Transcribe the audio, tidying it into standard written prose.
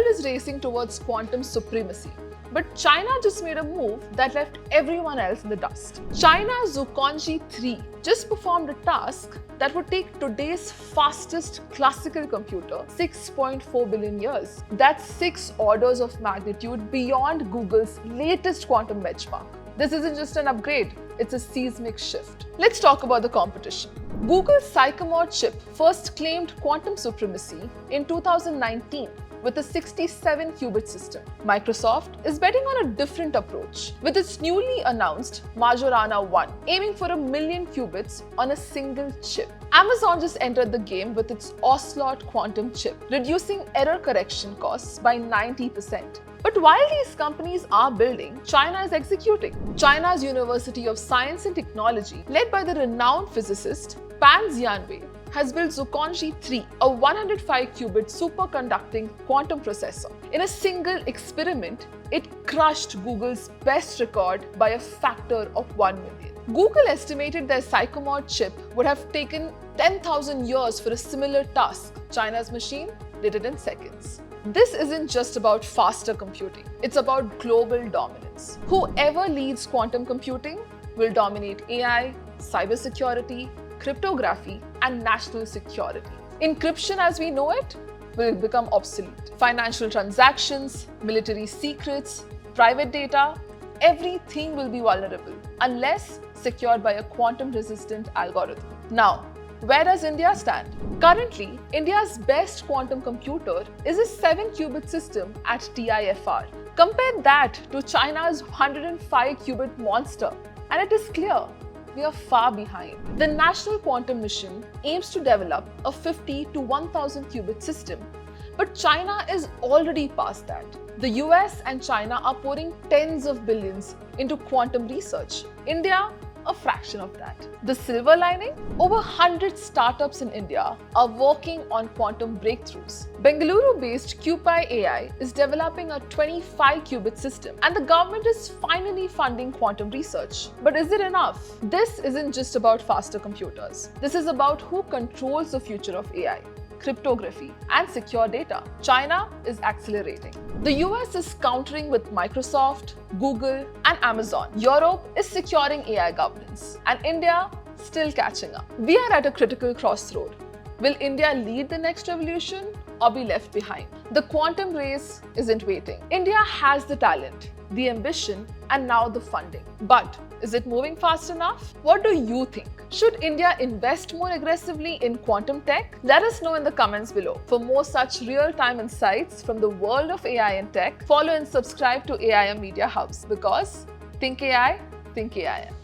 is racing towards quantum supremacy. But China just made a move that left everyone else in the dust. China's Zhuangzi 3 just performed a task that would take today's fastest classical computer 6.4 billion years. That's 6 orders of magnitude beyond Google's latest quantum benchmark. This isn't just an upgrade, it's a seismic shift. Let's talk about the competition. Google's Sycamore chip first claimed quantum supremacy in 2019 with a 67-qubit system. Microsoft is betting on a different approach with its newly announced Majorana 1, aiming for 1 million qubits on a single chip. Amazon just entered the game with its Ocelot quantum chip, reducing error correction costs by 90%. But while these companies are building, China is executing. China's University of Science and Technology, led by the renowned physicist Pan Xianwei, has built Zhuangzi 3, a 105-qubit superconducting quantum processor. In a single experiment, it crushed Google's best record by a factor of 1 million. Google estimated their Sycamore chip would have taken 10,000 years for a similar task. China's machine did it in seconds. This isn't just about faster computing, it's about global dominance. Whoever leads quantum computing will dominate AI, cybersecurity, cryptography, and national security. Encryption as we know it will become obsolete. Financial transactions, military secrets, private data, everything will be vulnerable unless secured by a quantum-resistant algorithm. Now, where does India stand? Currently, India's best quantum computer is a 7-qubit system at TIFR. Compare that to China's 105-qubit monster, and it is clear we are far behind. The National Quantum Mission aims to develop a 50 to 1000 qubit system, but China is already past that. The US and China are pouring tens of billions into quantum research. India, a fraction of that. The silver lining? Over 100 startups in India are working on quantum breakthroughs. Bengaluru-based QPi AI is developing a 25-qubit system, and the government is finally funding quantum research. But is it enough? This isn't just about faster computers. This is about who controls the future of AI, cryptography, and secure data. China is accelerating. The US is countering with Microsoft, Google, and Amazon. Europe is securing AI governance, and India still catching up. We are at a critical crossroad. Will India lead the next revolution or be left behind? The quantum race isn't waiting. India has the talent, the ambition, and now the funding. But is it moving fast enough? What do you think? Should India invest more aggressively in quantum tech? Let us know in the comments below. For more such real-time insights from the world of AI and tech, follow and subscribe to AIM Media House, because think AI, think AIM.